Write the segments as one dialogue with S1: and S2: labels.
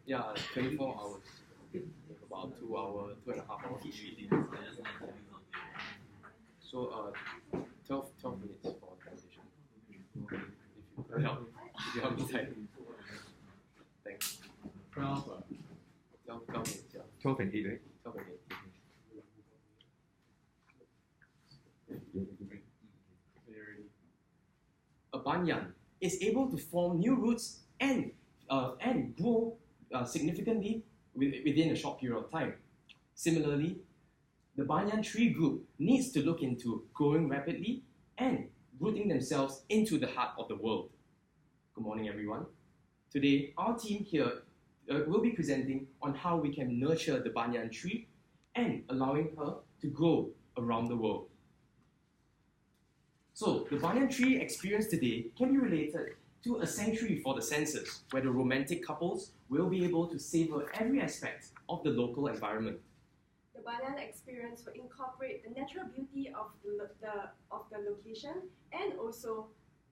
S1: Yeah, 24 hours. About 2 hours, 2.5 hours usually. So 12 minutes for transition. If you help me type. Thanks. 12 minutes, yeah.
S2: 12 and 8, right?
S1: 12 and 8. A banyan is able to form new roots and grow significantly within a short period of time. Similarly, the banyan tree group needs to look into growing rapidly and rooting themselves into the heart of the world. Good morning, everyone. Today, our team here will be presenting on how we can nurture the banyan tree and allowing her to grow around the world. So, the banyan tree experience today can be related to a sanctuary for the senses, where the romantic couples will be able to savor every aspect of the local environment.
S3: The banyan experience will incorporate the natural beauty of the location and also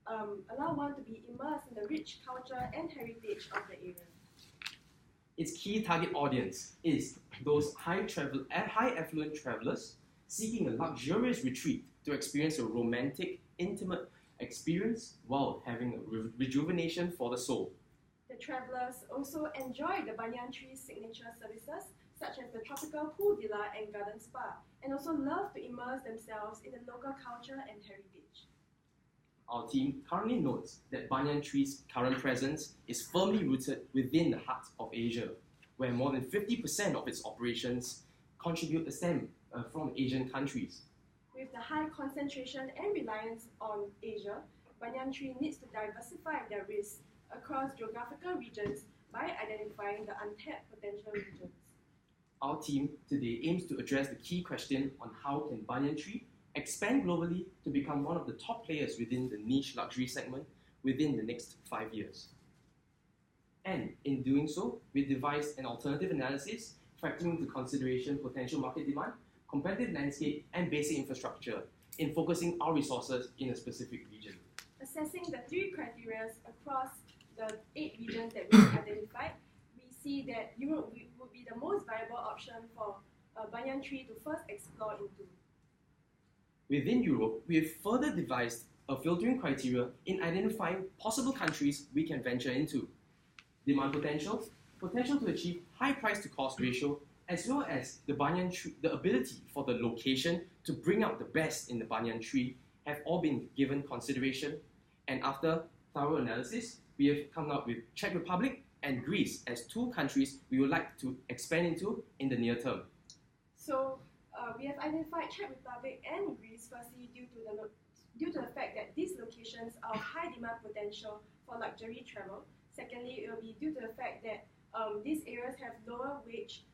S3: allow one to be immersed in the rich culture and heritage of the area.
S1: Its key target audience is those high affluent travelers seeking a luxurious retreat to experience a romantic, intimate experience while having a rejuvenation for the soul.
S3: The travelers also enjoy the banyan tree's signature services such as the tropical pool villa and garden spa, and also love to immerse themselves in the local culture and heritage.
S1: Our team currently notes that banyan tree's current presence is firmly rooted within the heart of Asia, where more than 50% of its operations contribute to stem from Asian countries.
S3: With the high concentration and reliance on Asia, banyan tree needs to diversify their risks across geographical regions by identifying the untapped potential regions.
S1: Our team today aims to address the key question on how can banyan tree expand globally to become one of the top players within the niche luxury segment within the next 5 years. And in doing so, we devised an alternative analysis factoring into consideration potential market demand, competitive landscape, and basic infrastructure in focusing our resources in a specific region.
S3: Assessing the 3 criteria across the 8 regions that we've identified, we see that Europe would be the most viable option for banyan tree to first explore into.
S1: Within Europe, we have further devised a filtering criteria in identifying possible countries we can venture into. Demand potential to achieve high price to cost ratio, as well as the banyan tree, the ability for the location to bring out the best in the banyan tree have all been given consideration. And after thorough analysis, we have come up with Czech Republic and Greece as 2 countries we would like to expand into in the near term.
S3: So we have identified Czech Republic and Greece firstly due to the fact that these locations are of high demand potential for luxury travel. Secondly, it will be due to the fact that these areas have lower wage,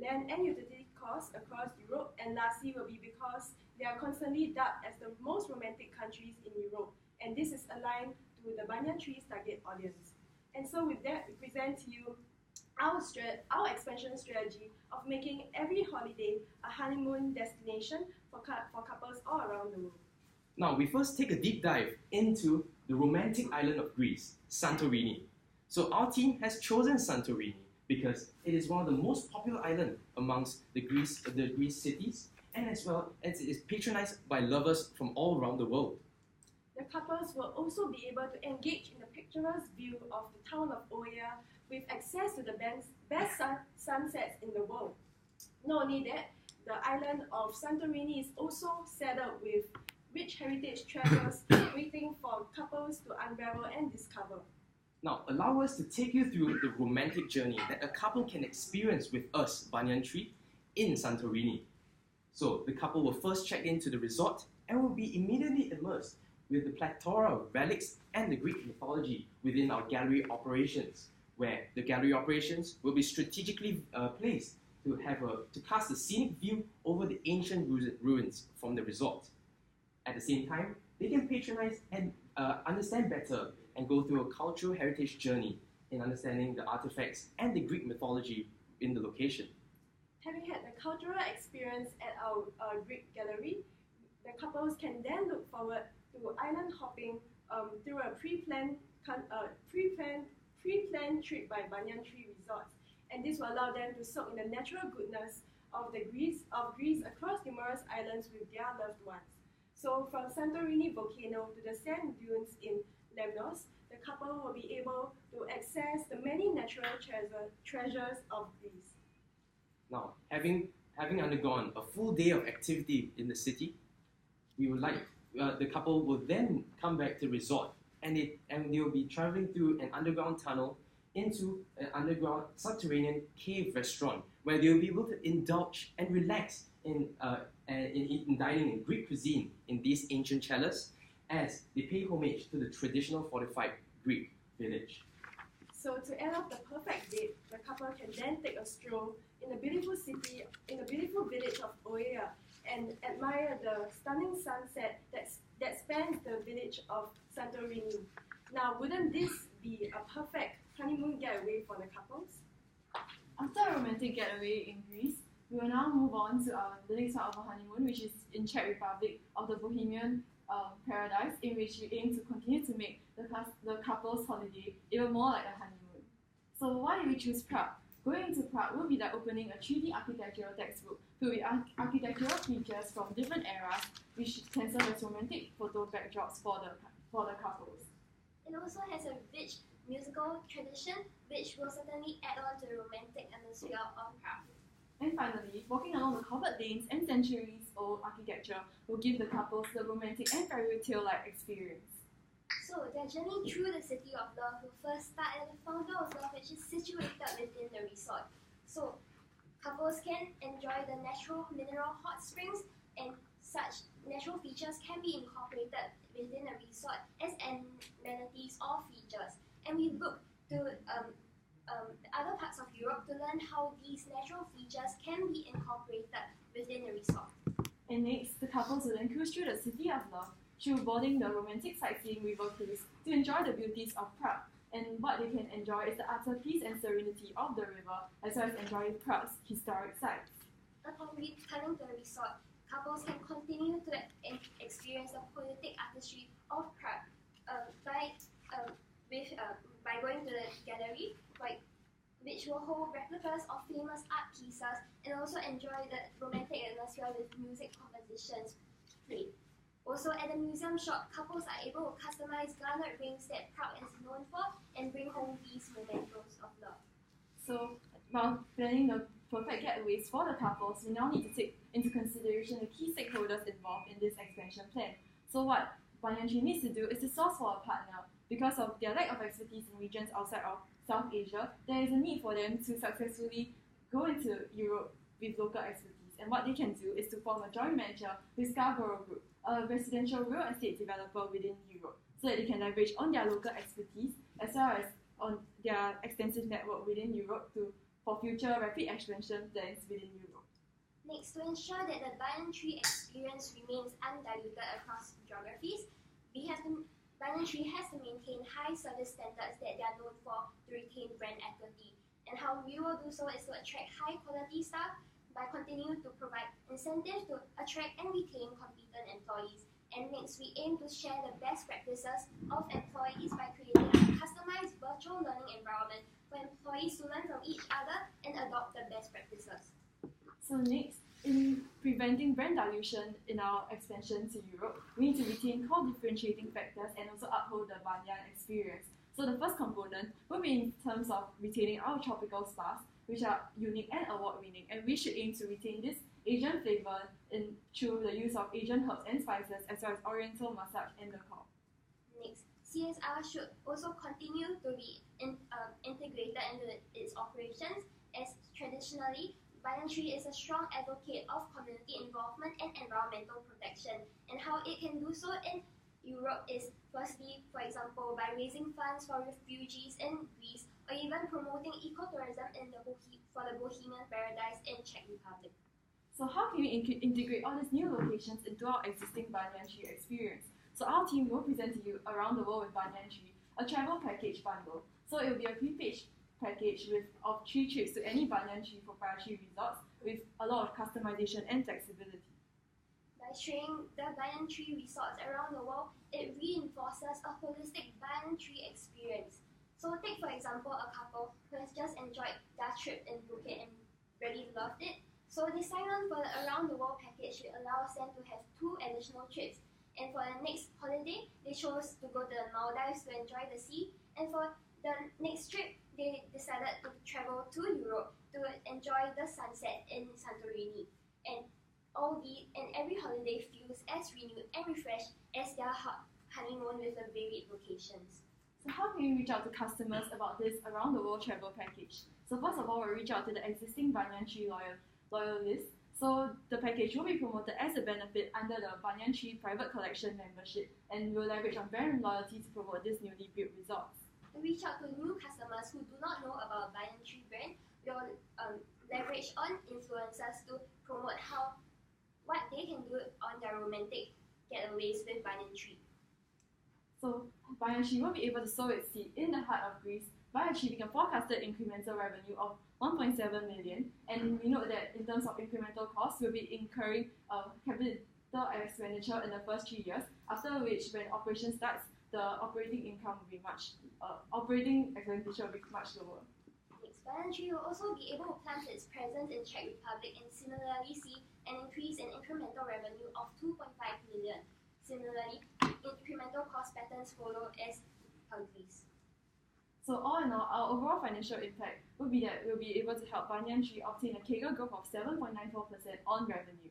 S3: land and utility costs across Europe. And lastly will be because they are constantly dubbed as the most romantic countries in Europe. And this is aligned to the banyan tree's target audience. And so with that, we present to you our expansion strategy of making every holiday a honeymoon destination for couples all around the world.
S1: Now, we first take a deep dive into the romantic island of Greece, Santorini. So our team has chosen Santorini because it is one of the most popular islands amongst the Greece cities, and as well as it is patronized by lovers from all around the world.
S3: The couples will also be able to engage in the picturesque view of the town of Oya with access to the best sunsets in the world. Not only that, the island of Santorini is also saddled with rich heritage treasures waiting for couples to unravel and discover.
S1: Now, allow us to take you through the romantic journey that a couple can experience with us, Banyan Tree, in Santorini. So, the couple will first check into the resort and will be immediately immersed with the plethora of relics and the Greek mythology within our gallery operations, where the gallery operations will be strategically placed to cast a scenic view over the ancient ruins from the resort. At the same time, they can patronize and understand better and go through a cultural heritage journey in understanding the artifacts and the Greek mythology in the location.
S3: Having had the cultural experience at our Greek gallery, the couples can then look forward to island hopping through a pre-planned trip by Banyan resorts, and this will allow them to soak in the natural goodness of Greece across numerous islands with their loved ones. So from Santorini volcano to the sand dunes in Lemnos, the couple will be able to access the many natural treasures of Greece.
S1: Now, having undergone a full day of activity in the city, we would like the couple will then come back to the resort, and they will be traveling through an underground tunnel into an underground subterranean cave restaurant where they will be able to indulge and relax in dining in Greek cuisine in these ancient chalas as they pay homage to the traditional fortified Greek village.
S3: So to end off the perfect date, the couple can then take a stroll in the beautiful village of Oea and admire the stunning sunset that spans the village of Santorini. Now, wouldn't this be a perfect honeymoon getaway for the couples?
S2: After a romantic getaway in Greece, we will now move on to the next part of our honeymoon, which is in Czech Republic of the Bohemian paradise, in which we aim to continue to make the couple's holiday even more like a honeymoon. So why did we choose Prague? Going to Prague will be like opening a 3D architectural textbook filled with architectural features from different eras, which can serve as romantic photo backdrops for the couples.
S4: It also has a rich musical tradition, which will certainly add on to the romantic atmosphere of Prague.
S2: And finally, walking along the covered lanes and centuries-old architecture will give the couples the romantic and fairy tale-like experience.
S4: So, their journey through the city of love will first start at the Fountain of Love, which is situated within the resort. So, couples can enjoy the natural mineral hot springs, and such natural features can be incorporated within the resort as amenities or features. And we look to other parts of Europe to learn how these natural features can be incorporated within the resort.
S2: And next, the couples will then cruise through the city of love, through boarding the romantic sightseeing river cruise to enjoy the beauties of Prague. And what they can enjoy is the utter peace and serenity of the river, as well as enjoying Prague's historic sites.
S4: Upon returning to the resort, couples can continue to experience the poetic artistry of Prague by going to the gallery, which will hold replicas of famous art pieces, and also enjoy the romantic atmosphere with music compositions played. Also, at the museum shop, couples are able to customize garnet rings that Prague is known for and bring home these mementos of love.
S2: So, while planning the perfect getaways for the couples, we now need to take into consideration the key stakeholders involved in this expansion plan. So what Banyan needs to do is to source for a partner. Because of their lack of expertise in regions outside of South Asia, there is a need for them to successfully go into Europe with local expertise. And what they can do is to form a joint venture with Scarborough Group, a residential real estate developer within Europe, so that they can leverage on their local expertise as well as on their extensive network within Europe for future rapid expansion plans within Europe.
S4: Next, to ensure that the Banyan Tree experience remains undiluted across geographies, Banyan Tree has to maintain high service standards that they are known for to retain brand equity. And how we will do so is to attract high quality staff by continuing to provide incentives to attract and retain competent employees. And next, we aim to share the best practices of employees by creating a customized virtual learning environment for employees to learn from each other and adopt the best practices.
S2: So next, in preventing brand dilution in our expansion to Europe, we need to retain core differentiating factors and also uphold the Banyan experience. So the first component will be in terms of retaining our tropical spas, which are unique and award-winning, and we should aim to retain this Asian flavor through the use of Asian herbs and spices, as well as Oriental massage and decor.
S4: Next, CSR should also continue to be integrated into its operations, as traditionally, Banyan Tree is a strong advocate of community involvement and environmental protection, and how it can do so in Europe is firstly, for example, by raising funds for refugees in Greece, or even promoting ecotourism for the Bohemian paradise in Czech Republic.
S2: So how can we integrate all these new locations into our existing Banyan Tree experience? So our team will present to you Around the World with Banyan Tree, a travel package bundle. So it will be a prepaid package of 3 trips to any Banyan Tree proprietary resorts with a lot of customization and flexibility.
S4: By sharing the Banyan Tree resorts around the world, it reinforces a holistic Banyan Tree experience. So take for example a couple who has just enjoyed their trip in Phuket and really loved it. So they sign on for the around the world package, which allows them to have 2 additional trips. And for the next holiday, they chose to go to the Maldives to enjoy the sea. And for the next trip, they decided to travel to Europe to enjoy the sunset in Santorini. And every holiday feels as renewed and refreshed as their honeymoon with the varied locations.
S2: So how can we reach out to customers about this around the world travel package? So first of all, we'll reach out to the existing Banyan Tree loyal list. So the package will be promoted as a benefit under the Banyan Tree Private Collection membership, and we'll leverage on brand loyalty to promote this newly built resorts.
S4: To reach out to new customers who do not know about Banyan Tree brand, we'll leverage on influencers to promote what they can do on their romantic getaways with Banyan Tree.
S2: So Banyan Tree will be able to sow its seed in the heart of Greece by achieving a forecasted incremental revenue of 1.7 million, and we note that in terms of incremental costs, we'll be incurring capital expenditure in the first 3 years, after which when operation starts, the operating expenditure will be much lower.
S4: Next, Banyan Tree will also be able to plant its presence in Czech Republic and similarly see an increase in incremental revenue of 2.5 million. Similarly, incremental cost patterns follow as countries.
S2: So all in all, our overall financial impact will be that we'll be able to help Banyan Tree obtain a CAGR growth of 7.94% on revenue.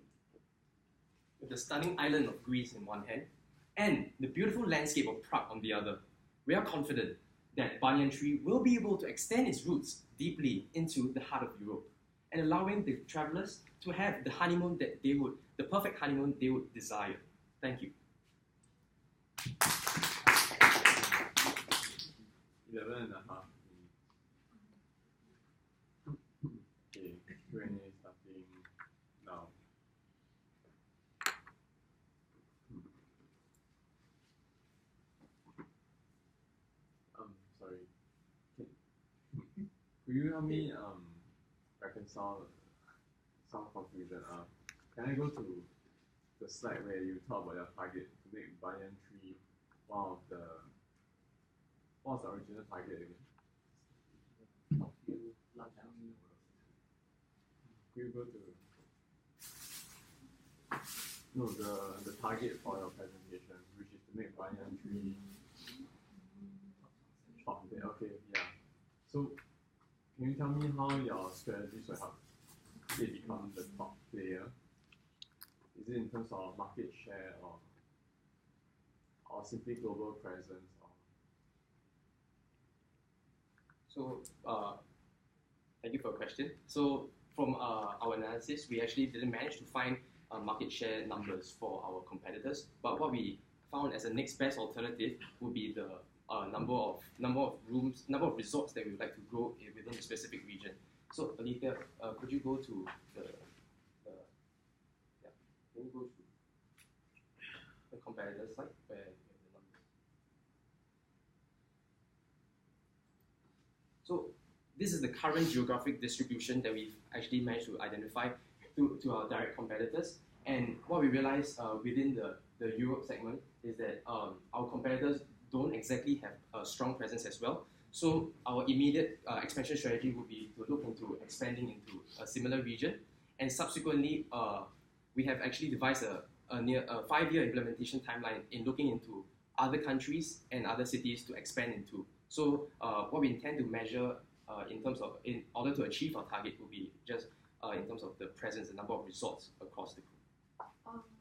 S1: With the stunning island of Greece in one hand and the beautiful landscape of Prague on the other, we are confident that Banyan Tree will be able to extend its roots deeply into the heart of Europe and allowing the travelers to have the perfect honeymoon they would desire. Thank you.
S5: 11.5. Okay, Q&A starting now. Sorry. Could you help me reconcile some confusion? Can I go to the slide where you talk about your target to make Banyan Tree what was the original target again? Could you go to the target for your presentation, which is to make Banyan Tree top. Okay, yeah. So can you tell me how your strategies will help it become the top player? Is it in terms of market share or simply global presence?
S1: So, thank you for your question. So, from our analysis, we actually didn't manage to find market share numbers for our competitors. But what we found as a next best alternative would be the number of resorts that we would like to grow within a specific region. So, Alethea, could you go to can you go to the competitor slide where you have the numbers? So this is the current geographic distribution that we've actually managed to identify to our direct competitors. And what we realized within the Europe segment is that our competitors don't exactly have a strong presence as well. So our immediate expansion strategy would be to look into expanding into a similar region. And subsequently, we have actually devised a 5-year implementation timeline in looking into other countries and other cities to expand into. So what we intend to measure in order to achieve our target will be just in terms of the presence, the number of resorts across the group.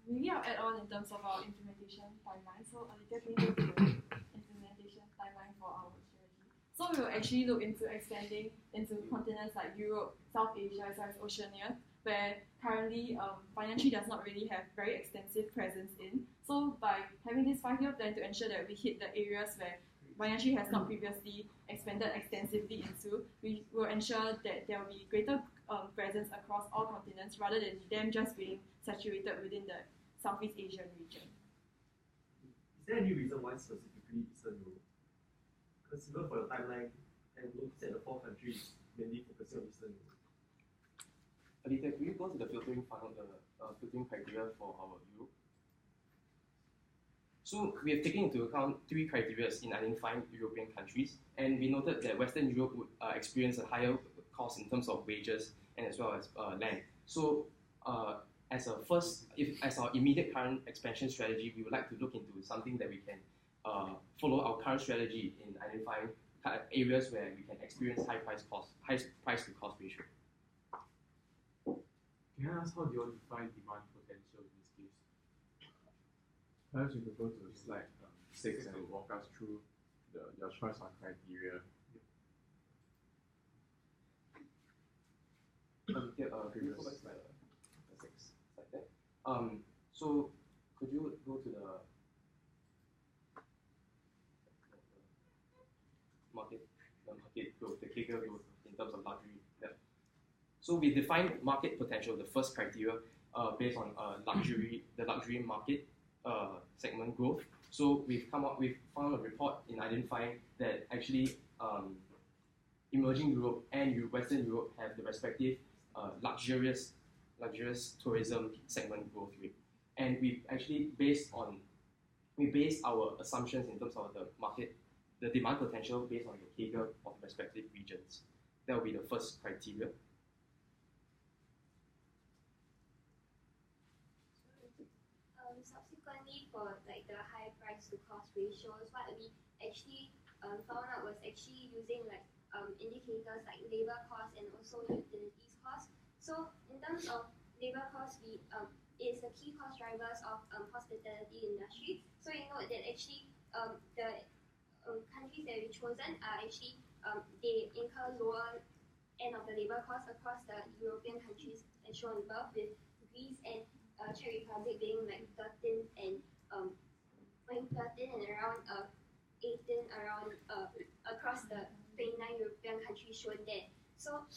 S2: Maybe I'll add on in terms of our implementation timeline. So Alethea, can you go to the implementation timeline for our strategy? So we will actually look into expanding into continents like Europe, South Asia, as well as Oceania, where currently Banyan Tree does not really have very extensive presence in. So by having this 5-year plan to ensure that we hit the areas where Banyan Tree has not previously expanded extensively into, we will ensure that there will be greater presence across all continents rather than them just being saturated within the Southeast Asian region.
S6: Is there any reason why specifically Eastern Europe? consider for your timeline and look at the 4 countries mainly focusing on Eastern Europe?
S1: Alita, can you go to the filtering funnel, the filtering criteria for our Europe? So we have taken into account 3 criteria in identifying European countries, and we noted that Western Europe would experience a higher cost in terms of wages and as well as land. So as our immediate current expansion strategy, we would like to look into something that we can follow our current strategy in identifying areas where we can experience high price to cost ratio.
S5: Can I ask how do you all define demand potential in this case? Perhaps you could go to slide 6 and walk us through your choice on criteria.
S1: Could you go back to slide 6? Like that. So could you go to the market growth, the CAGR growth in terms of luxury? Yeah. So we define market potential, the first criteria, based on the luxury market segment growth. So we've found a report in identifying that actually emerging Europe and Western Europe have the respective luxurious tourism segment growth rate, and we actually based our assumptions in terms of the demand potential based on the CAGR of the respective regions. That will be the first criteria.
S4: Subsequently, for like the high price to cost ratios, what we actually found out was actually using like indicators like labor cost and also utilities cost. So in terms of labor cost, is the key cost drivers of hospitality industry. So you know that actually the countries that we've chosen are actually they incur lower end of the labor cost across the European countries as shown above, with Greece and Czech Republic being like 13 and around 18 around across the 29 European countries shown there. So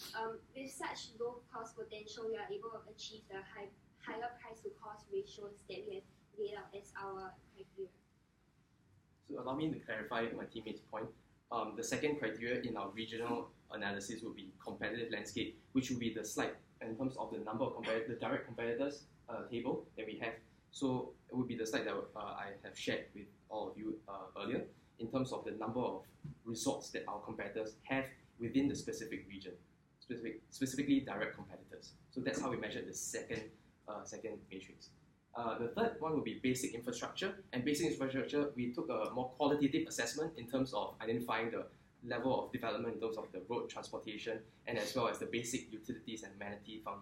S4: with such low cost potential, we are able to achieve the higher price to cost ratios that we have laid out as our criteria.
S1: So allow me to clarify my teammate's point. The second criteria in our regional analysis would be competitive landscape, which will be the slide in terms of the number of the direct competitors table that we have. So it would be the slide that I have shared with all of you earlier in terms of the number of resorts that our competitors have within the specific region, specifically direct competitors. So that's how we measured the second matrix. The third one will be basic infrastructure. And basic infrastructure, we took a more qualitative assessment in terms of identifying the level of development in terms of the road transportation and as well as the basic utilities and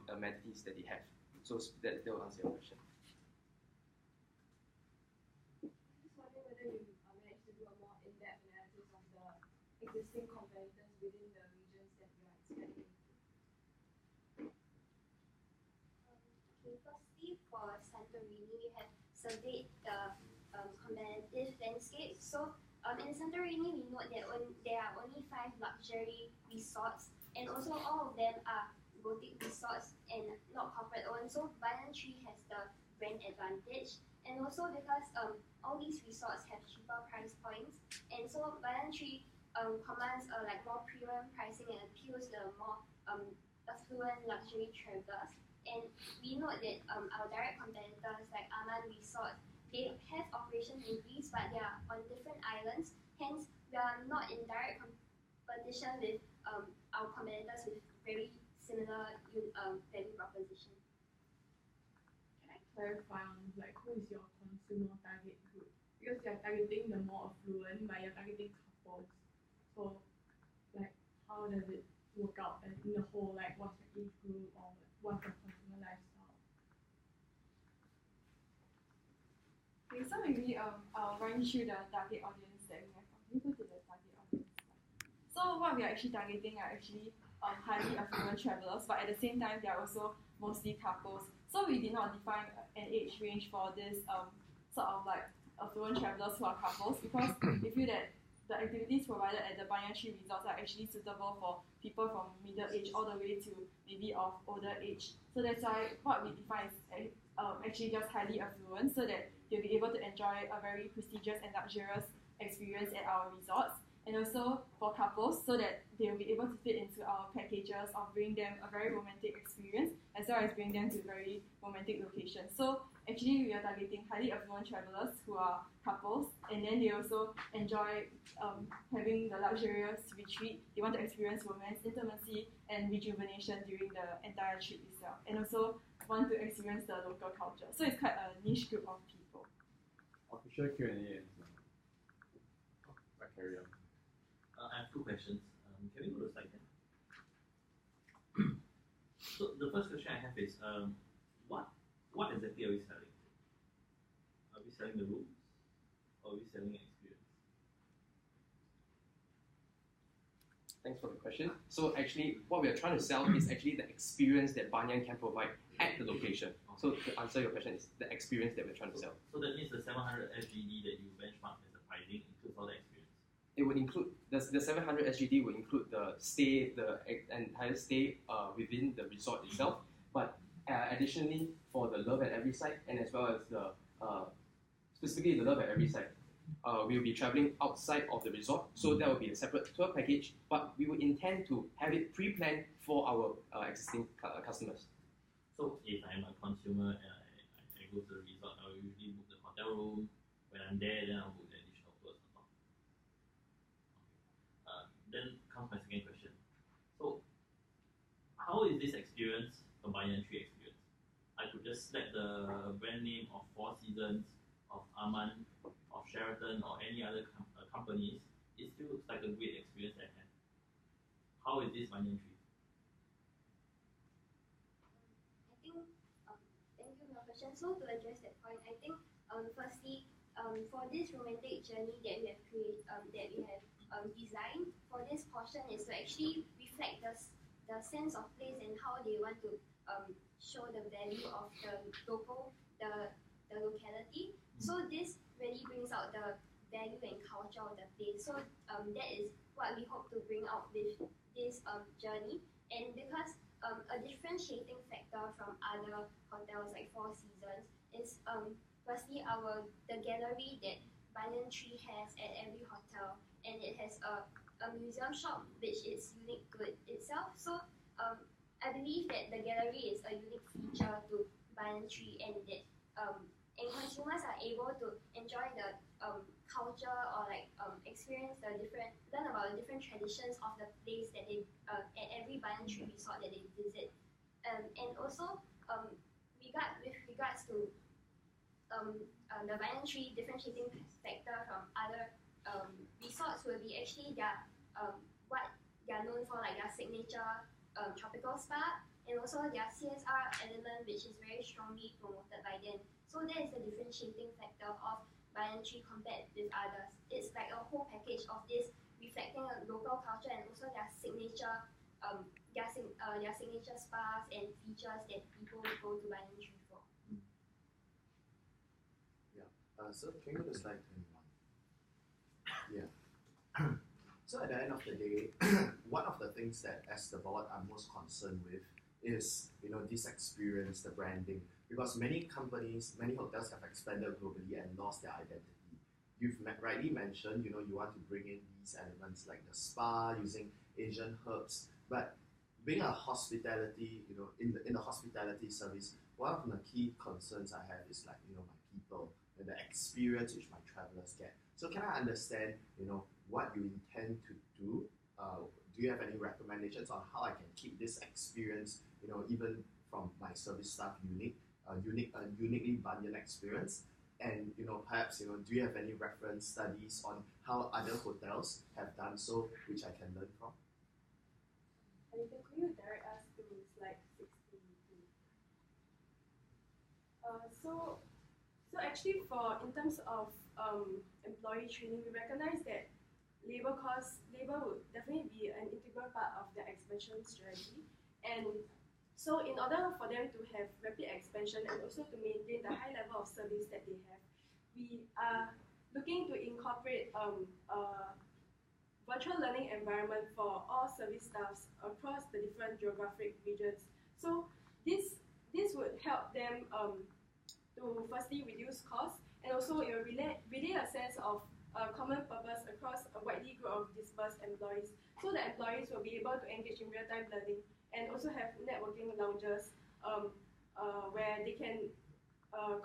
S1: amenities that they have. So that will answer your question.
S2: I'm just wondering whether you managed to do a more in-depth analysis of the existing competitors within the regions that you are expanding into.
S4: Okay, firstly, for Santorini, we have surveyed the competitive landscape. So in Santorini, we note that there are only 5 luxury resorts, and also all of them are boutique resorts and not corporate owned. So Banyan has the brand advantage, and also because all these resorts have cheaper price points, and so Banyan commands like more premium pricing and appeals to the more affluent luxury travelers. And we note that our direct competitors like Aman Resort, they have operations in Greece, but they are on different islands. Hence, we are not in direct competition with our competitors with very similar value proposition.
S2: Can I clarify on like who is your consumer target group? Because you're targeting the more affluent, but you're targeting couples. So like how does it work out in the whole, like what's the age group or what's the consumer lifestyle? Okay, so maybe I'll run through the target audience that we have. Can you go to the target audience? So what we are actually targeting are actually highly affluent travelers, but at the same time they are also mostly couples. So we did not define an age range for this sort of like affluent travelers who are couples, because we feel that the activities provided at the Banyan resorts are actually suitable for people from middle age all the way to maybe of older age. So that's why what we define is actually just highly affluent, so that you'll be able to enjoy a very prestigious and luxurious experience at our resorts. and also for couples so that they will be able to fit into our packages of bring them a very romantic experience as well as bring them to very romantic locations. So actually we are targeting highly affluent travelers who are couples, and then they also enjoy having the luxurious retreat. They want to experience romance, intimacy, and rejuvenation during the entire trip itself, and also want to experience the local culture. So it's quite a niche group of people.
S5: Official Q&A. Carry on.
S6: I have two questions. Can we go to slide 10? So the first question I have is, what exactly are we selling? Are we selling the rooms, or are we selling an experience?
S1: Thanks for the question. So actually, what we are trying to sell is actually the experience that Banyan can provide at the location. So to answer your question, is the experience that we're trying to sell.
S6: So that means the 700 SGD that you benchmark as the pricing includes all the experience.
S1: It would include the 700 SGD would include the stay, the entire stay within the resort itself. But additionally, for the Love at Every Site and as well as the specifically the Love at Every Site, we'll be traveling outside of the resort, so that will be a separate tour package. But we will intend to have it pre-planned for our existing customers.
S6: So if I'm a consumer and I go to the resort, I will usually book the hotel room. When I'm there, then I'll book the additional tours on top. Then comes my second question. So how is this experience a Banyan Tree experience? I could just select the brand name of Four Seasons, of Aman, of Sheraton, or any other companies. It still looks like a great experience at hand. How is this Banyan Tree?
S4: I think, thank you for your question. So to address that point, I think firstly, for this romantic journey that we have designed for this portion is to actually reflect the sense of place and how they want to show the value of the locality. So this really brings out the value and culture of the place. So that is what we hope to bring out with this journey. And because a differentiating factor from other hotels like Four Seasons is firstly the gallery that Banyan Tree has at every hotel, and it has a museum shop which is unique to itself. So I believe that the gallery is a unique feature to Banyan Tree, and that and consumers are able to enjoy the culture or experience learn about the different traditions of the place that they at every Banyan Tree resort that they visit, and also with regards to the Banyan Tree differentiating factor from other resorts will be actually what they are known for, like their signature tropical spa, and also their CSR element, which is very strongly promoted by them. So that is the differentiating factor of Banyan Tree compared with others. It's like a whole package of this reflecting a local culture and also their signature spas and features that people go to Banyan Tree for.
S7: So can you go to slide 21? Yeah. So at the end of the day, one of the things that as the board I'm most concerned with is this experience, the branding, because many companies, many hotels have expanded globally and lost their identity. You've rightly mentioned, you want to bring in these elements like the spa using Asian herbs, but being a hospitality, in the hospitality service, one of the key concerns I have is my people and the experience which my travelers get. So can I understand, what you intend to do? Do you have any recommendations on how I can keep this experience, even from my service staff, uniquely Banyan experience? And perhaps do you have any reference studies on how other hotels have done so, which I can learn from?
S3: Could you direct us to slide 16? So actually, in terms of employee training, we recognize that labor would definitely be an integral part of the expansion strategy. And so in order for them to have rapid expansion and also to maintain the high level of service that they have, we are looking to incorporate a virtual learning environment for all service staffs across the different geographic regions. So this would help them to firstly reduce costs, and also it will relay a sense of common purpose across a widely group of dispersed employees. So the employees will be able to engage in real-time learning and also have networking lounges where they can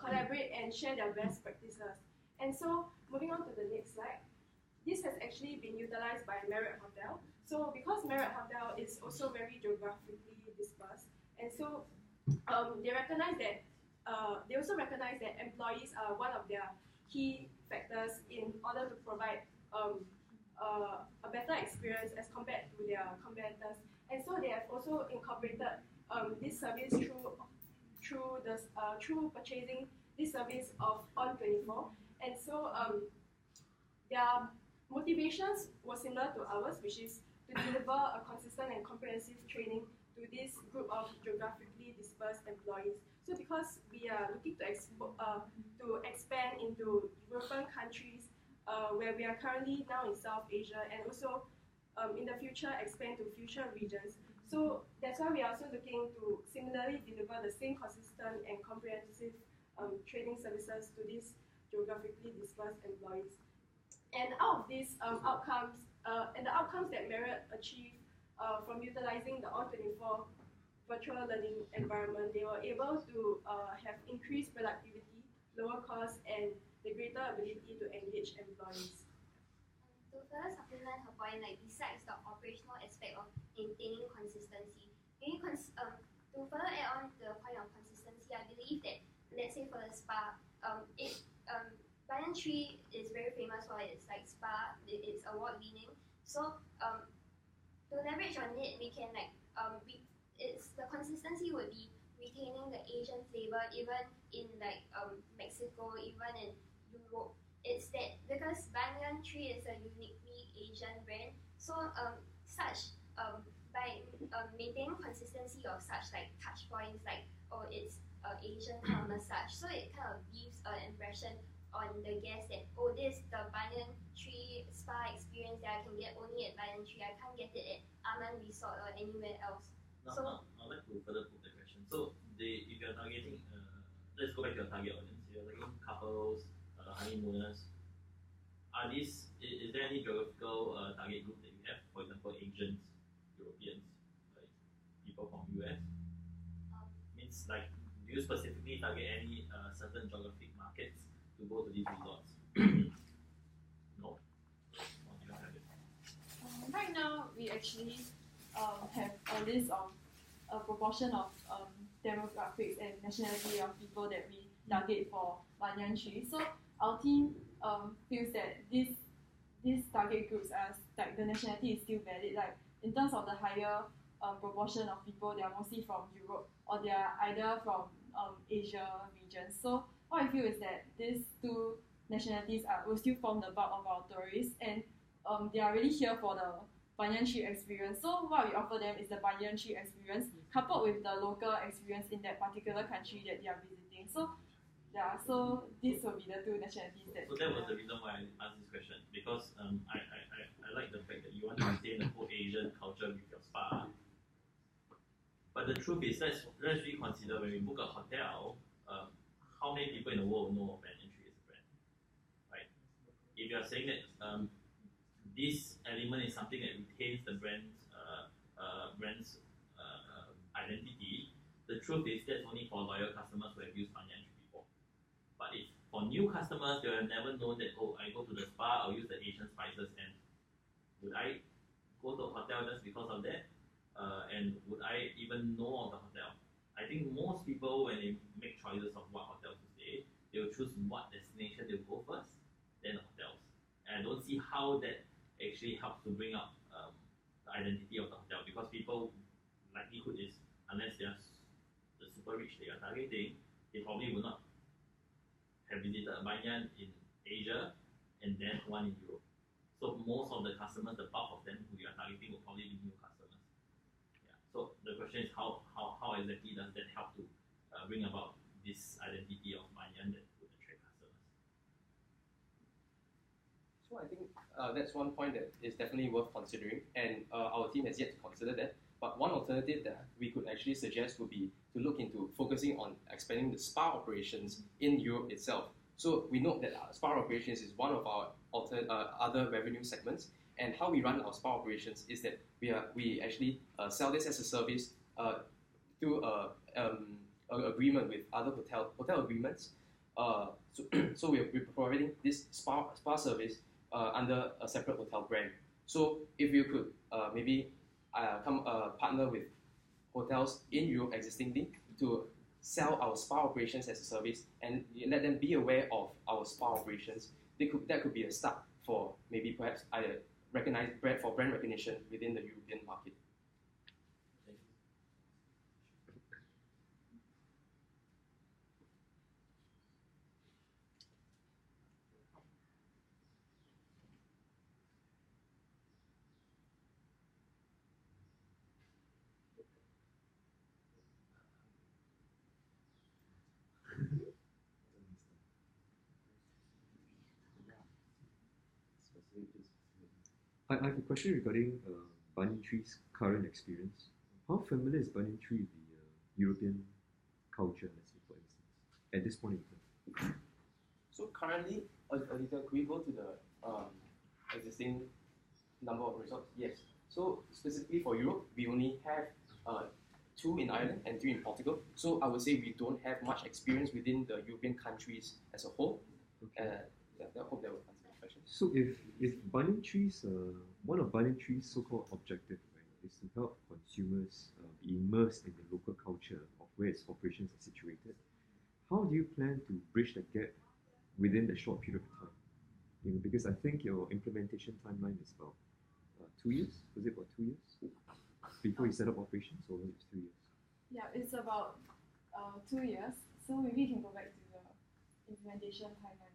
S3: collaborate and share their best practices. And so moving on to the next slide, this has actually been utilized by Marriott Hotel. So because Marriott Hotel is also very geographically dispersed, and so they also recognize that employees are one of their key factors in order to provide a better experience as compared to their competitors. And so they have also incorporated this service through purchasing this service of On24. And so their motivations were similar to ours, which is to deliver a consistent and comprehensive training to this group of geographically dispersed employees. So because we are looking to expand into European countries where we are currently now in South Asia, and also in the future expand to future regions. So that's why we are also looking to similarly deliver the same consistent and comprehensive training services to these geographically dispersed employees. And out of these outcomes, and the outcomes that Marriott achieved from utilizing the On24 virtual learning environment, they were able to have increased productivity, lower costs, and the greater ability to engage employees.
S4: To further supplement her point, like besides the operational aspect of maintaining consistency, to further add on to the point of consistency, I believe that, let's say for the spa, Banyan Tree is very famous for its like spa, it's award winning. So to leverage on it, we can the consistency would be retaining the Asian flavor even in like Mexico, even in Europe. It's that because Banyan Tree is a uniquely Asian brand, so by maintaining consistency of such like touch points, like it's Asian kind of massage, so it kind of leaves an impression on the guest that this the Banyan Tree spa experience that I can get only at Banyan Tree. I can't get it at Aman Resort or anywhere else.
S6: Now, I'd like to further put the question. So, if you're targeting, let's go back to your target audience. You're targeting couples, honeymooners. Is there any geographical target group that you have? For example, Asians, Europeans, like people from US. Means like, do you specifically target any certain geographic markets to go to these resorts? No. Or you don't have it?
S2: Right now, we actually have a list of a proportion of demographics and nationality of people that we target for Banyan Tree. So our team feels that these target groups are like the nationality is still valid. Like in terms of the higher proportion of people, they are mostly from Europe or they are either from Asia regions. So what I feel is that these two nationalities will still form the bulk of our tourists, and they are really here for the Banyan Tree experience. So what we offer them is the Banyan Tree experience coupled with the local experience in that particular country that they are visiting. So yeah, so these will be the two nationalities that.
S6: So that was the reason why I asked this question, because I like the fact that you want to maintain the whole Asian culture with your spa. But the truth is, let's really consider when we book a hotel, how many people in the world know of Banyan Tree as a brand, right? If you are saying that this element is something that retains the brand's identity, the truth is that's only for loyal customers who have used Banyan Tree before. But if for new customers, they will never know that, I go to the spa, I'll use the Asian spices, and would I go to a hotel just because of that? And would I even know of the hotel? I think most people, when they make choices of what hotel to stay, they will choose what destination they will go first, then the hotels. And I don't see how that actually helps to bring up the identity of the hotel, because people, likelihood is, unless they are the super rich they are targeting, they probably will not have visited a Banyan in Asia and then one in Europe. So most of the customers, the bulk of them who you are targeting will probably be new customers. Yeah. So the question is how exactly does that help to bring about this identity of Banyan that would attract customers?
S1: So I think that's one point that is definitely worth considering, and our team has yet to consider that. But one alternative that we could actually suggest would be to look into focusing on expanding the spa operations in Europe itself. So we note that spa operations is one of our other revenue segments. And how we run our spa operations is that we actually sell this as a service through agreement with other hotel agreements. So we're providing this spa service under a separate hotel brand. So if you could maybe come partner with hotels in Europe existingly to sell our spa operations as a service and let them be aware of our spa operations, that could be a start for maybe perhaps either brand recognition within the European market.
S8: I have a question regarding Banyan Tree's current experience. How familiar is Banyan Tree with the European culture, let's say, for instance, at this point in time?
S1: So currently, Alita, could we go to the existing number of resorts? Yes. So specifically for Europe, we only have 2 in Ireland and 3 in Portugal. So I would say we don't have much experience within the European countries as a whole.
S8: Okay.
S1: I hope that will answer the question.
S8: So if Banyan Tree's, one of Banyan Tree's so-called objective, right, is to help consumers be immersed in the local culture of where its operations are situated, how do you plan to bridge the gap within the short period of time? Because I think your implementation timeline is about 2 years. Was it about 2 years before you set up operations, or was it 2 years?
S2: Yeah, it's about 2 years. So maybe you can go back to the implementation timeline.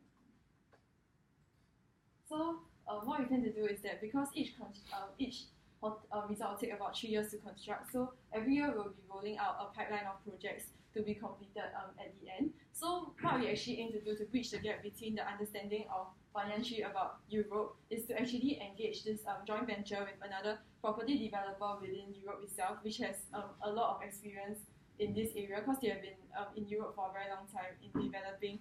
S2: So what we tend to do is that because each resort will take about 3 years to construct, so every year we'll be rolling out a pipeline of projects to be completed at the end. So what we actually aim to do to bridge the gap between the understanding of Banyan Tree about Europe is to actually engage this joint venture with another property developer within Europe itself, which has a lot of experience in this area because they have been in Europe for a very long time in developing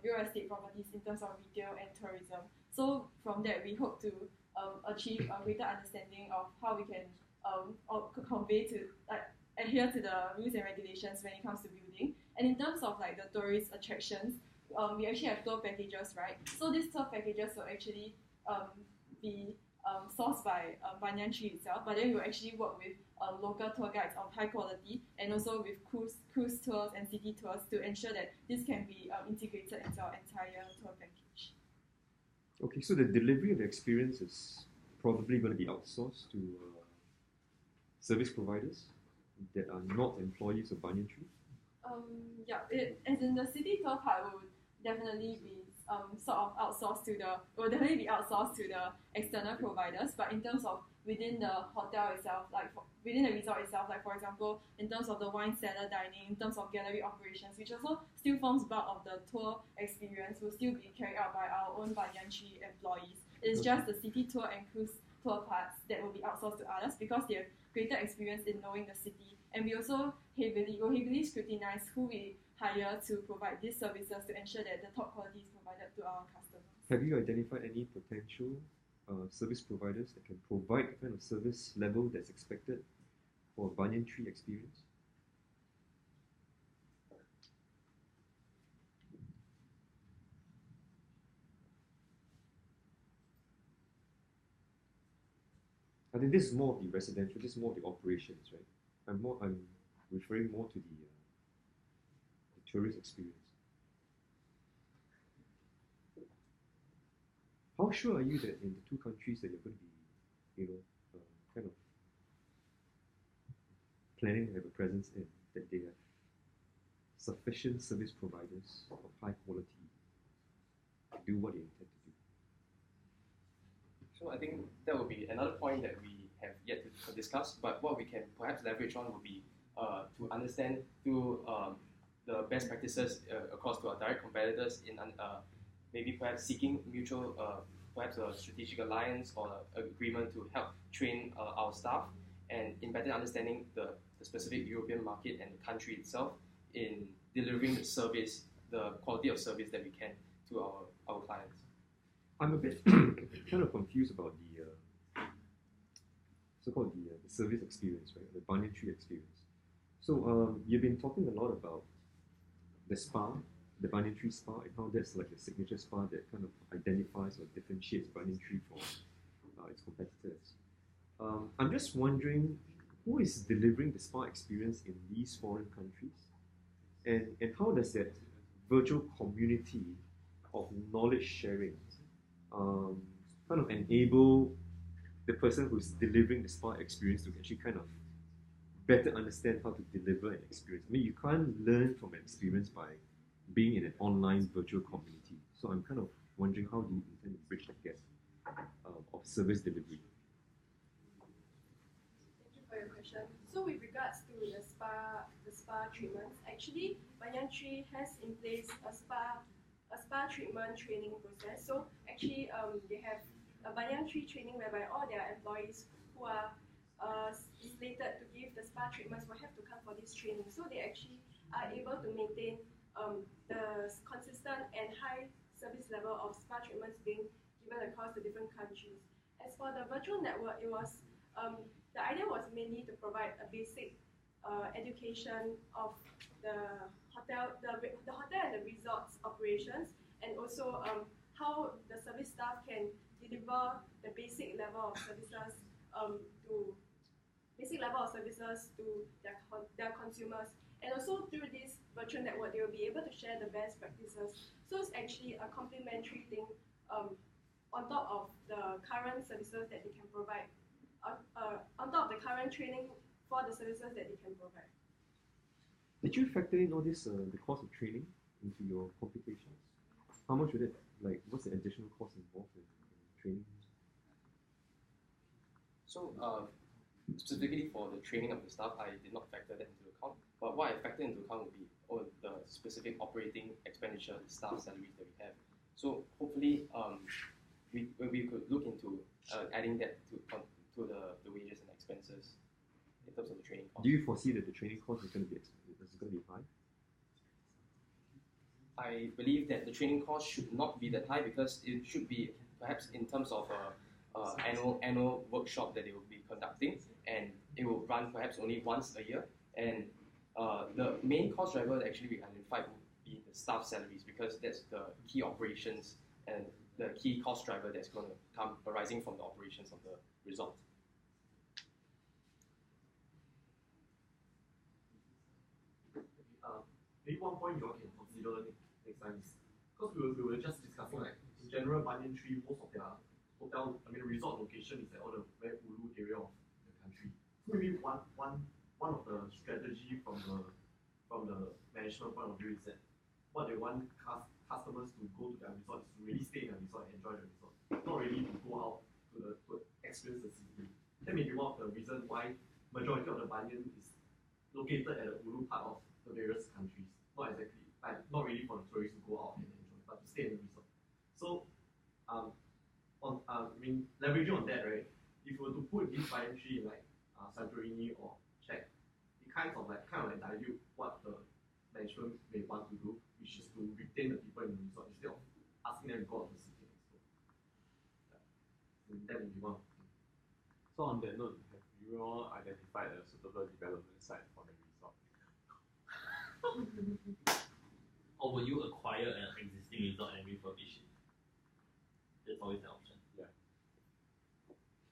S2: real estate properties in terms of retail and tourism. So from that, we hope to achieve a greater understanding of how we can convey to adhere to the rules and regulations when it comes to building. And in terms of like the tourist attractions, we actually have tour packages, right? So these tour packages will actually be sourced by Banyan Tree itself, but then we'll actually work with local tour guides of high quality and also with cruise tours and city tours to ensure that this can be integrated into our entire tour package.
S8: Okay, so the delivery of the experience is probably going to be outsourced to service providers that are not employees of Banyan Tree?
S2: Yeah, as in the city tour part will definitely be sort of outsourced to the external providers, but in terms of within the hotel itself, within the resort itself, like for example, in terms of the wine cellar dining, in terms of gallery operations, which also still forms part of the tour experience, will still be carried out by our own Banyan Tree employees. It's just the city tour and cruise tour parts that will be outsourced to others because they have greater experience in knowing the city, and we also heavily scrutinize who we hire to provide these services to ensure that the top quality is provided to our customers.
S8: Have you identified any potential service providers that can provide the kind of service level that's expected for a Banyan Tree experience? I think this is more of the residential, this is more of the operations, right? I'm referring more to the tourist experience. How sure are you that in the 2 countries that you're going to be, kind of planning to have a presence in, that they have sufficient service providers of high quality to do what they intend to do?
S1: So I think that will be another point that we have yet to discuss, but what we can perhaps leverage on would be to understand through the best practices across to our direct competitors in maybe perhaps seeking mutual, perhaps a strategic alliance or agreement to help train our staff and in better understanding the specific European market and the country itself in delivering the service, the quality of service that we can to our clients.
S8: I'm a bit kind of confused about the so-called the service experience, right? The Banyan Tree experience. So you've been talking a lot about the spa, the Banyan Tree Spa, and how that's like a signature spa that kind of identifies or differentiates Banyan Tree from its competitors. I'm just wondering who is delivering the spa experience in these foreign countries, and how does that virtual community of knowledge sharing kind of enable the person who's delivering the spa experience to actually kind of better understand how to deliver an experience. I mean, you can't learn from an experience by being in an online virtual community. So I'm kind of wondering how do you intend to bridge that gap of service delivery?
S3: Thank you for your question. So with regards to the spa treatments, actually Banyan Tree has in place a spa treatment training process. So actually they have a Banyan Tree training whereby all their employees who are slated to give the spa treatments will have to come for this training. So they actually are able to maintain the consistent and high service level of spa treatments being given across the different countries. As for the virtual network, it was the idea was mainly to provide a basic education of the hotel and the resort's operations, and also how the service staff can deliver the basic level of services to their consumers. And also through this virtual network, they will be able to share the best practices. So it's actually a complementary thing on top of the current services that they can provide, on top of the current training for the services that they can provide.
S8: Did you factor in all this, the cost of training into your computations? How much would it, like, what's the additional cost involved in training?
S1: So specifically for the training of the staff, I did not factor that into account. But what I factor into account would be the specific operating expenditure, the staff salaries that we have. So hopefully we could look into adding that to the wages and expenses in terms of the training cost.
S8: Do you foresee that the training cost is going to be high?
S1: I believe that the training cost should not be that high because it should be perhaps in terms of annual workshop that they will be conducting, and it will run perhaps only once a year. And the main cost driver that actually we identified would be the staff salaries, because that's the key operations and the key cost driver that's going to come arising from the operations of the resort.
S9: Maybe one point you all can consider next time is, because we were just discussing, like, in general, Banyan Tree, most of their resort location is at all the very ulu area of the country. So maybe one of the strategy from the management point of view is that what they want customers to go to their resort is to really stay in the resort and enjoy the resort, not really to go out to experience the city. That may be one of the reasons why majority of the Banyan is located at the ulu part of the various countries. Not exactly, like, not really for the tourists to go out and enjoy, but to stay in the resort. So leveraging on that, right? If you were to put this Banyan Tree in like Santorini or Czech, it kind of like dilute what the management may want to do, which is to retain the people in the resort instead of asking them to go out to the city. So that may be one.
S5: So on that note, have you all identified a suitable development site for the resort?
S6: Or will you acquire an existing resort and refurbish it? That's always an option.
S5: Yeah.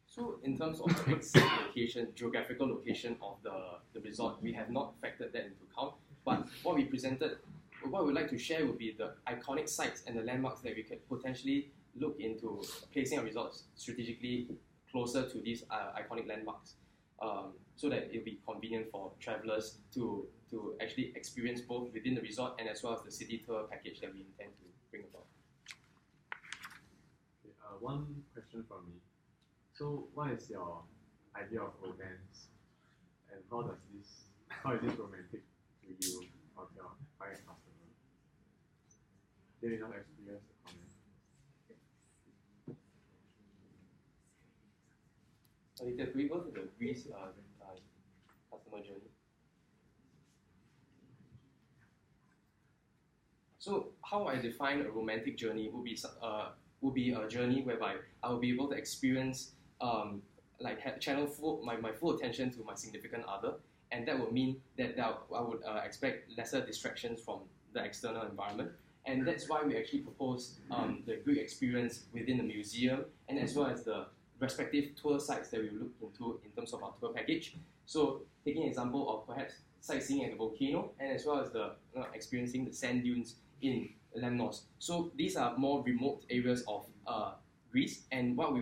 S1: So in terms of the exact location, geographical location of the resort, we have not factored that into account. But what we would like to share would be the iconic sites and the landmarks that we could potentially look into placing our resorts strategically closer to these iconic landmarks, so that it will be convenient for travelers to actually experience both within the resort and as well as the city tour package that we intend to bring about.
S5: Okay, one question from me. So what is your idea of romance, and how is this romantic to you or your client customer? Did you not experience the comment?
S1: Could we go to the Greece customer journey? So how I define a romantic journey would will be a journey whereby I will be able to experience channel my full attention to my significant other, and that would mean that I would expect lesser distractions from the external environment. And that's why we actually propose the Greek experience within the museum, and as well as the respective tour sites that we look into in terms of our tour package. So taking an example of perhaps sightseeing at the volcano, and as well as the experiencing the sand dunes in Lemnos. So these are more remote areas of Greece, and what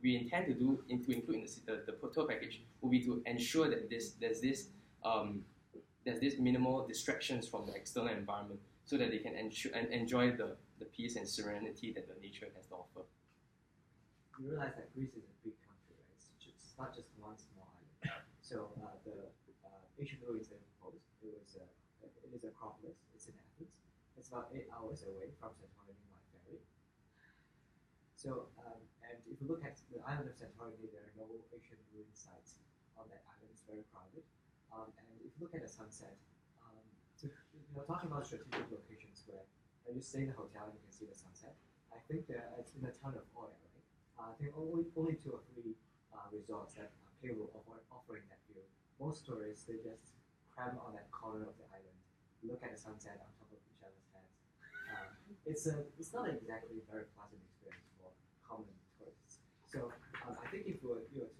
S1: we intend to do to include in the tour package will be to ensure that there's this minimal distractions from the external environment, so that they can enjoy the peace and serenity that the nature has to offer.
S10: You realize that Greece is a big country, right? It's not just one small island. So the ancient ruins that we proposed, it is Acropolis. It's in Athens. It's about 8 hours away from Santorini by ferry. So and if you look at the island of Santorini, there are no ancient ruin sites on that island. It's very crowded. And if you look at the sunset, talking about strategic locations where you stay in a hotel and you can see the sunset, I think it's in the town of Oya, right? I think only 2 or 3 resorts that are capable of offering that view. Most tourists, they just cram on that corner of the island, look at the sunset on top of each other's heads. It's not exactly a very pleasant experience for common tourists. So I think if you were to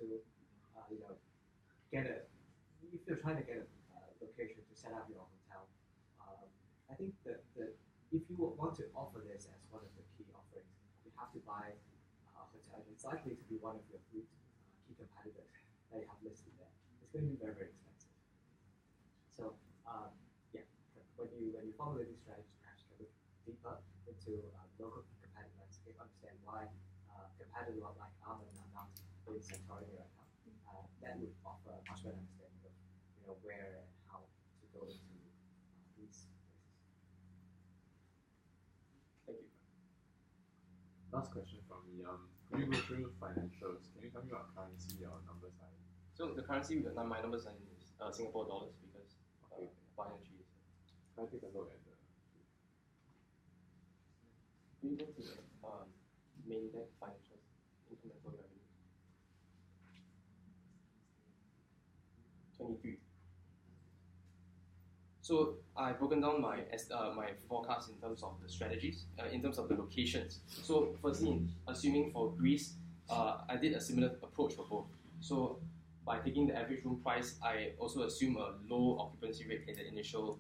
S10: if you're trying to get a location to set up your hotel, I think that if you want to offer this as one of the key offerings, you have to buy a hotel. It's likely to be one of your 3 key competitors that you have listed there. It's going to be very, very expensive. So when you formulate these strategies, perhaps you can look deeper into local competitive landscape, understand why competitors like Almond are not in Santorini right now. That would offer a much better understanding of where and how to go into these places.
S1: Thank you.
S5: Last question from me. Could you go through financials? Can you tell me what currency or numbers are in?
S1: So the currency, my numbers are in Singapore dollars because Banyan Tree is.
S5: Can I take a look at the?
S1: Can you go to the main deck financials, incremental revenue? 23. So I've broken down my forecast in terms of the strategies, in terms of the locations. So firstly, assuming for Greece, I did a similar approach for both. So by taking the average room price, I also assume a low occupancy rate in the initial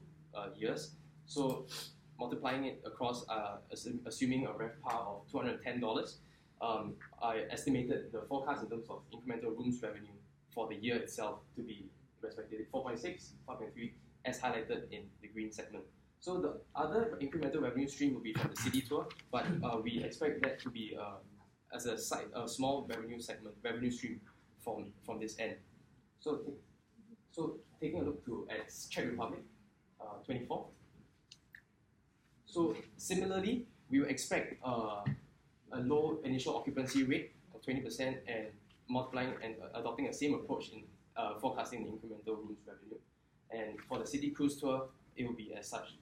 S1: years. So multiplying it across, assuming a RevPAR of $210, I estimated the forecast in terms of incremental rooms revenue for the year itself to be respectively 4.6, 5.3, as highlighted in the green segment. So the other incremental revenue stream will be from the city tour, but we expect that to be as a small revenue stream from this end. So taking a look at Czech Republic, 24. So similarly, we will expect a low initial occupancy rate of 20% and multiplying and adopting the same approach in forecasting the incremental rooms revenue. And for the city cruise tour, it will be as such,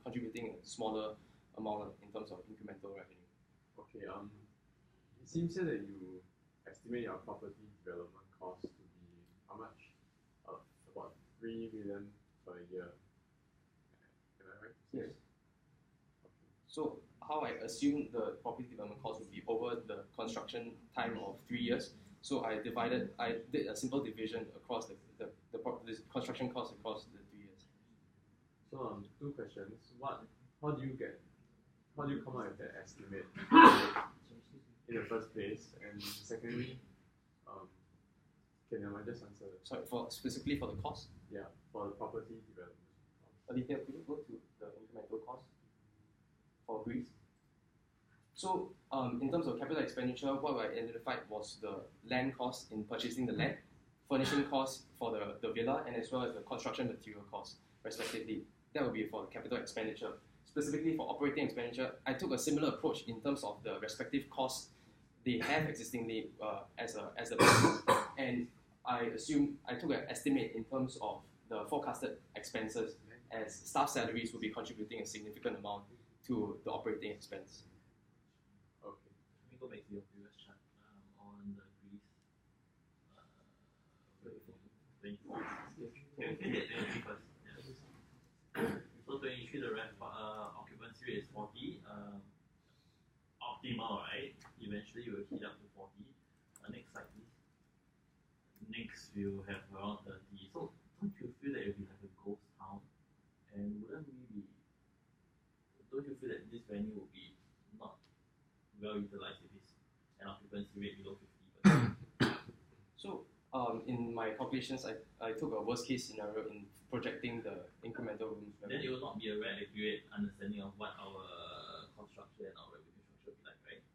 S1: contributing a smaller amount in terms of incremental revenue.
S5: Okay. It seems here that you estimate your property development cost to be how much? About 3 million per year. Am I right?
S1: Yes.
S5: Okay.
S1: So how I assume the property development cost would be over the construction time of 3 years. So I did a simple division across the construction cost across the 3 years.
S5: So 2 questions. How do you come up with that estimate in the first place? And secondly, can I just answer?
S1: Sorry, specifically for the cost?
S5: Yeah, for the property development.
S1: Aditya, could you go to the incremental cost for Greece? So in terms of capital expenditure, what I identified was the land cost in purchasing the land, furnishing costs for the villa, and as well as the construction material costs, respectively. That would be for the capital expenditure. Specifically for operating expenditure, I took a similar approach in terms of the respective costs they have existingly as a business, and I took an estimate in terms of the forecasted expenses, as staff salaries will be contributing a significant amount to the operating expense.
S6: can go back to your previous chart on the Greece. 23 first. Yeah. So 23, the occupancy rate is 40. Optimal, right? Eventually, you will heat up to 40. Next slide, please. Next, we'll have around 30. So, don't you feel that it will be like a ghost town? And don't you feel that this venue will be not well utilized if it's an occupancy rate below 50%?
S1: So, in my calculations, I took a worst case scenario in projecting the incremental rooms.
S6: Then it will not be a very accurate understanding of what our cost structure and our revenue structure will be like, right?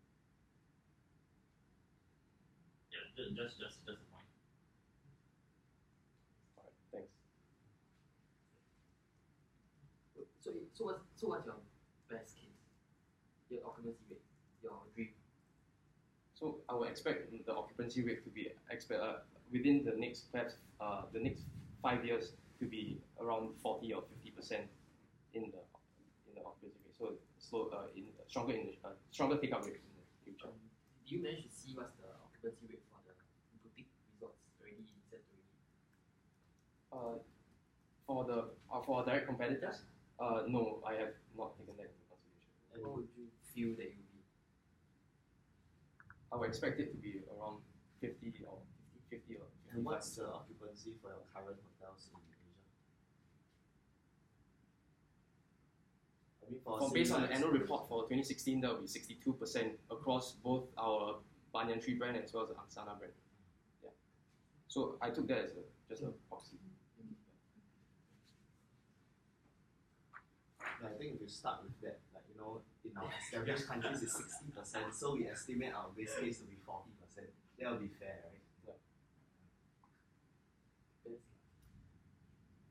S6: Yeah, just a point.
S1: Alright, thanks.
S11: So what's your best case? Your occupancy rate, your dream.
S1: So I would expect the occupancy rate to be within the next the next 5 years to be around 40 or 50% in the occupancy rate. So stronger take up rate in the future.
S11: Do you manage to see what's the occupancy rate for the boutique resorts already set already?
S1: For direct competitors, no, I have not taken that into consideration.
S11: And what would you feel that it would be?
S1: I would expect it to be around 50 or 55.
S7: And what's the occupancy for your current hotels in Asia? I mean,
S1: Based on the annual report for 2016, that will be 62% across both our Banyan Tree brand as well as the Angsana brand. Yeah. So I took that as just a proxy.
S7: I think if you start with that, like in our established countries it's 60%, so we estimate our base case to be 40%. That will be fair, right? Yeah.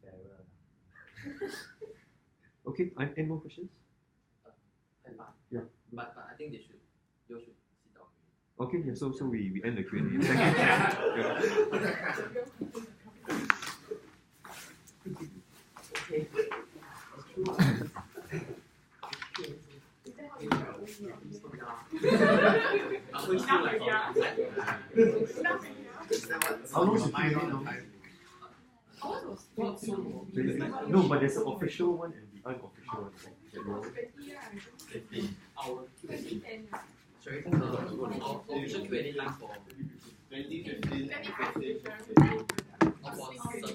S7: Fairer.
S8: Okay, any more questions? Yeah.
S11: But I think you should sit down.
S8: Okay, yeah, so we end the Q&A. Thank you.
S7: How long is my
S8: No, but there's an official one and the unofficial one.
S11: Our Q&A. Sorry, our official Q&A line for
S7: 2015.